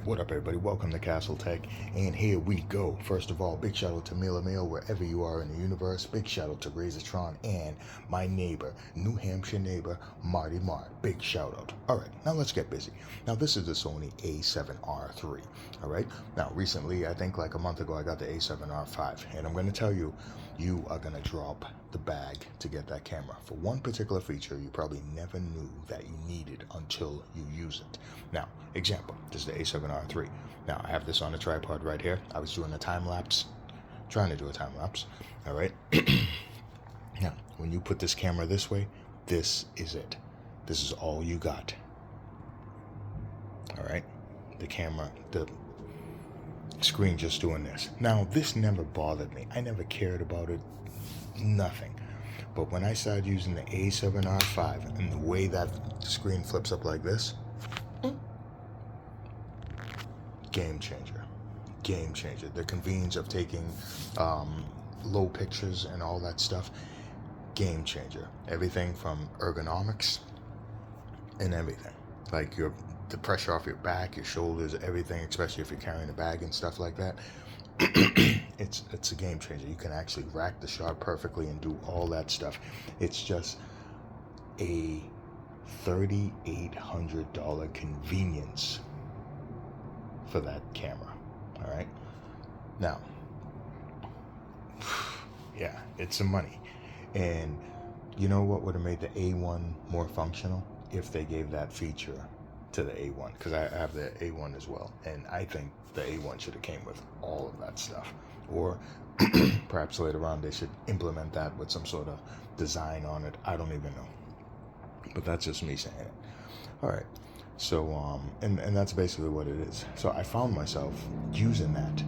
What up, everybody? Welcome to Castle Tech, and here we go. First of all, big shout out to Mila Mail wherever you are in the universe. Big shout out to Razortron and my neighbor, New Hampshire neighbor, Marty Mart. Big shout out. All right, now let's get busy. Now, this is the Sony A7R3. All right, now recently, I think like a month ago, I got the A7R5, and I'm going to tell you, you are going to drop the bag to get that camera for one particular feature you probably never knew that you needed until you use it. Now, example, this is the A7R3. Now, I have this on a tripod right here. I was doing a time lapse, trying to do a time lapse. All right. Now, when you put this camera this way, this is it. This is all you got. All right. The camera, the screen just doing this. Now, this never bothered me. I never cared about it. Nothing. But when I started using the A7R5 and the way that screen flips up like this, game changer. Game changer. The convenience of taking low pictures and all that stuff, game changer. Everything from ergonomics and everything. Like the pressure off your back, your shoulders, everything, especially if you're carrying a bag and stuff like that. It's a game changer. You can actually rack the shot perfectly and do all that stuff. It's just a $3,800 convenience for that camera. All right, now yeah, it's some money. And you know what would have made the A1 more functional? If they gave that feature to the A1, because I have the A1 as well, and I think the A1 should have came with all of that stuff. Or perhaps later on they should implement that with some sort of design on it. I don't even know, but that's just me saying it. All right, so and that's basically what it is. So I found myself using that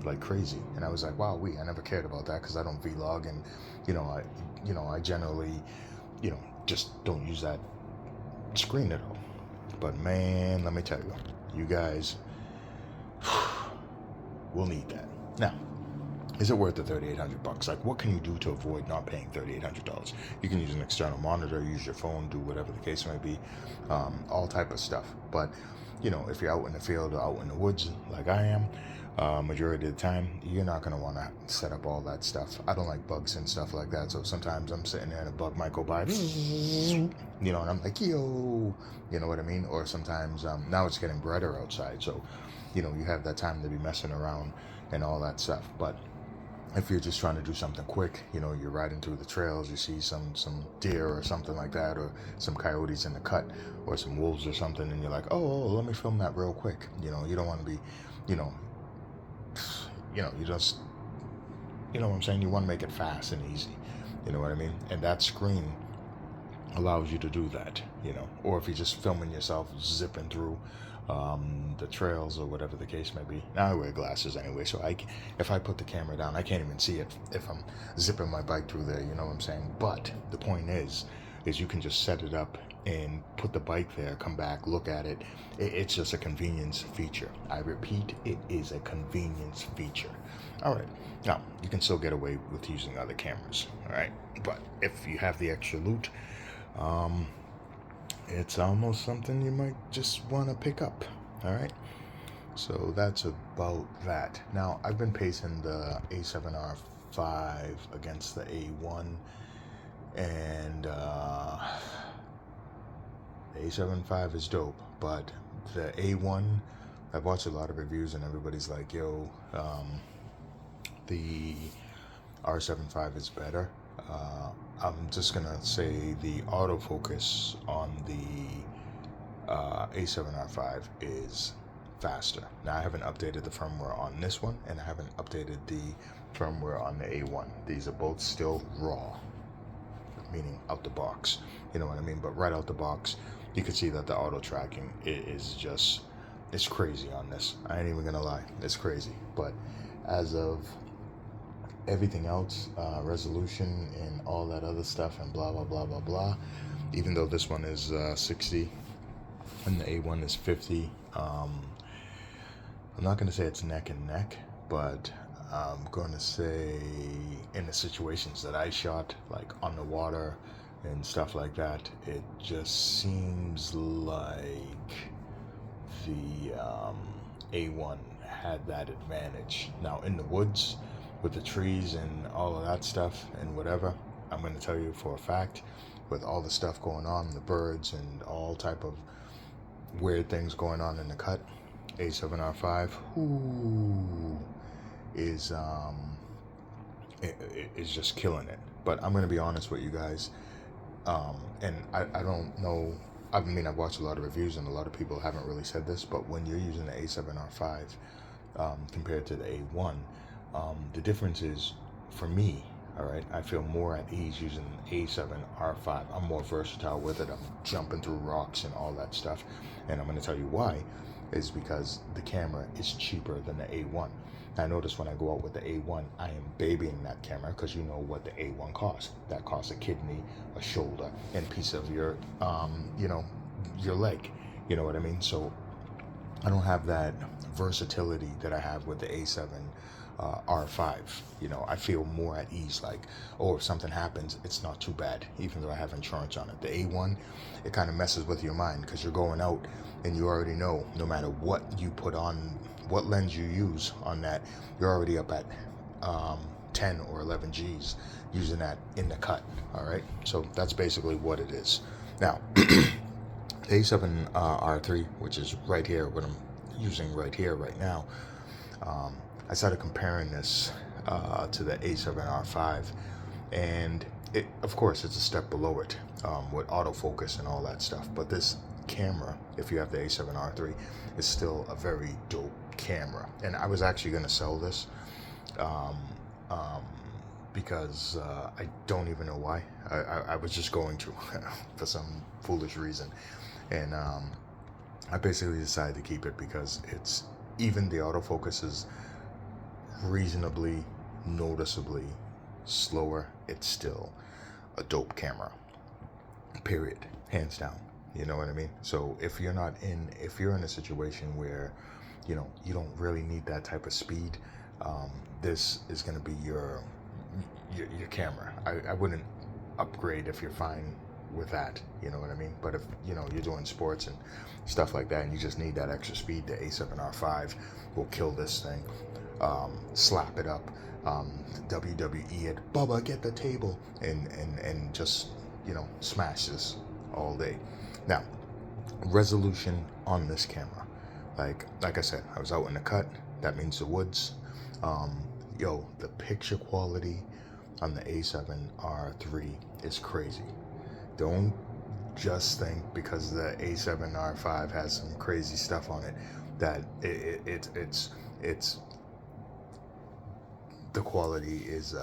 like crazy, and I was like, wow, I never cared about that because I don't vlog, and I generally just don't use that screen at all. But man, let me tell you, you guys will need that. Now, is it worth the $3,800? Like, what can you do to avoid not paying $3,800? You can use an external monitor, use your phone, do whatever the case may be, all type of stuff. But if you're out in the field or out in the woods like I am, majority of the time, you're not going to want to set up all that stuff. I don't like bugs and stuff like that, so sometimes I'm sitting there and a bug might go by, and I'm like, yo, you know what I mean? Or sometimes, now it's getting brighter outside, so, you have that time to be messing around and all that stuff. But if you're just trying to do something quick, you're riding through the trails, you see some deer or something like that, or some coyotes in the cut, or some wolves or something, and you're like, oh, let me film that real quick. You don't want to be, you just, what I'm saying? You want to make it fast and easy. You know what I mean? And that screen allows you to do that, or if you're just filming yourself zipping through the trails or whatever the case may be. Now I wear glasses anyway, so if I put the camera down, I can't even see it if I'm zipping my bike through there, you know what I'm saying? But the point is you can just set it up and put the bike there, come back, look at it. It's just a convenience feature. I repeat, it is a convenience feature. All right, now you can still get away with using other cameras, all right? But if you have the extra loot, it's almost something you might just want to pick up. All right, so that's about that. Now, I've been pacing the A7R5 against the A1, and the A7 V is dope, but the A1, I've watched a lot of reviews and everybody's like, yo, the R7 V is better. I'm just gonna say the autofocus on the A7R5 is faster. Now, I haven't updated the firmware on this one, and I haven't updated the firmware on the A1. These are both still raw, meaning out the box. You know what I mean? But right out the box, you can see that the auto tracking is just, it's crazy on this. I ain't even gonna lie, it's crazy. But as of everything else, resolution and all that other stuff and blah, blah, blah, blah, blah, even though this one is 60 and the A1 is 50, I'm not going to say it's neck and neck, but I'm going to say in the situations that I shot, like on the water and stuff like that, it just seems like the A1 had that advantage. Now in the woods with the trees and all of that stuff and whatever, I'm going to tell you for a fact, with all the stuff going on, the birds and all type of weird things going on in the cut, A7R5 is is just killing it. But I'm going to be honest with you guys, and I don't know, I mean, I've watched a lot of reviews and a lot of people haven't really said this, but when you're using the A7R5 compared to the A1, the difference is, for me, all right, I feel more at ease using A7R5. I'm more versatile with it. I'm jumping through rocks and all that stuff. And I'm going to tell you why, is because the camera is cheaper than the A1. I notice when I go out with the A1, I am babying that camera, because you know what the A1 costs. That costs a kidney, a shoulder, and a piece of your, you know, your leg. You know what I mean? So I don't have that versatility that I have with the A7 R5. You know, I feel more at ease, like, oh, if something happens, it's not too bad, even though I have insurance on it. The A1, it kind of messes with your mind, because you're going out and you already know, no matter what you put on, what lens you use on that, you're already up at 10 or 11 G's using that in the cut. All right, so that's basically what it is. Now A7R3, which is right here, what I'm using right here right now, I started comparing this to the A7R5, and it, of course, it's a step below it with autofocus and all that stuff. But this camera, if you have the A7R3, is still a very dope camera. And I was actually going to sell this because I don't even know why. I was just going to for some foolish reason, and I basically decided to keep it because it's, even the autofocus is reasonably, noticeably slower. It's still a dope camera, period, hands down. You know what I mean? So if you're in a situation where, you know, you don't really need that type of speed, this is going to be your camera. I wouldn't upgrade if you're fine with that, you know what I mean? But if, you know, you're doing sports and stuff like that and you just need that extra speed, the A7R5 will kill this thing. Slap it up, WWE it, Bubba, get the table, and just, you know, smash this all day. Now, resolution on this camera, like I said, I was out in the cut, that means the woods. Yo, the picture quality on the A7R3 is crazy. Don't just think because the A7R5 has some crazy stuff on it that it's the quality is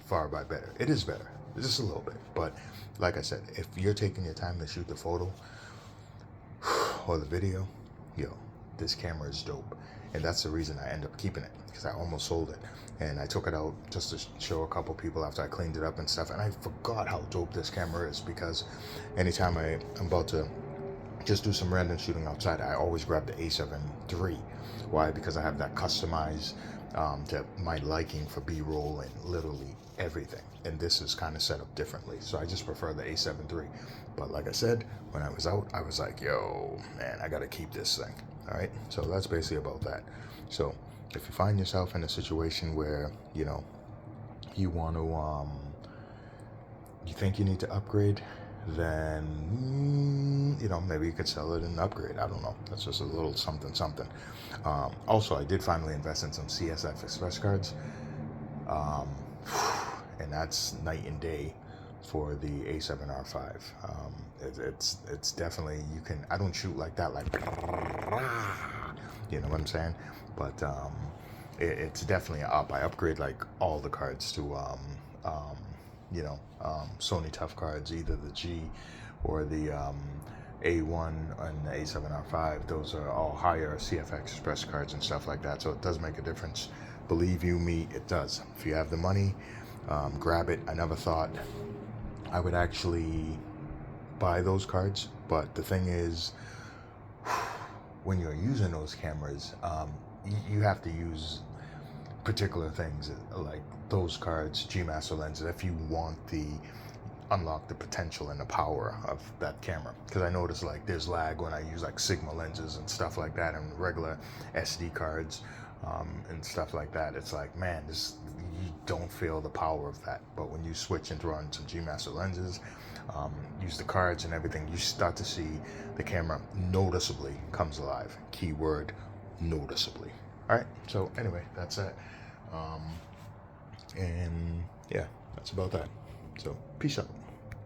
far by better. It is better, just a little bit. But like I said, if you're taking your time to shoot the photo or the video, yo, this camera is dope. And that's the reason I end up keeping it, because I almost sold it. And I took it out just to show a couple people after I cleaned it up and stuff. And I forgot how dope this camera is, because anytime I'm about to just do some random shooting outside, I always grab the A7 III. Why? Because I have that customized to my liking for B-roll and literally everything. And this is kind of set up differently. So I just prefer the A7 III. But like I said, when I was out, I was like, yo, man, I got to keep this thing. All right. So that's basically about that. So if you find yourself in a situation where, you know, you want to, you think you need to upgrade, then, you know, maybe you could sell it and upgrade. I don't know. That's just a little something. Also, I did finally invest in some CSF Express cards. And that's night and day for the A7R5. It's definitely, you can, I don't shoot like that, like, you know what I'm saying? But it's definitely up. I upgrade like all the cards to, you know, Sony Tough cards, either the G or the A1 and the A7R5. Those are all higher CFX Express cards and stuff like that. So it does make a difference. Believe you me, it does. If you have the money, grab it. I never thought I would actually buy those cards, but the thing is, when you're using those cameras, you have to use particular things like those cards, G Master lenses, if you want the unlock the potential and the power of that camera. Because I notice like there's lag when I use like Sigma lenses and stuff like that, and regular SD cards and stuff like that. It's like, man, this, you don't feel the power of that. But when you switch and throw on some G Master lenses, use the cards and everything, you start to see the camera noticeably comes alive. Keyword, noticeably. All right, so anyway, that's it. And yeah, that's about that. So peace out.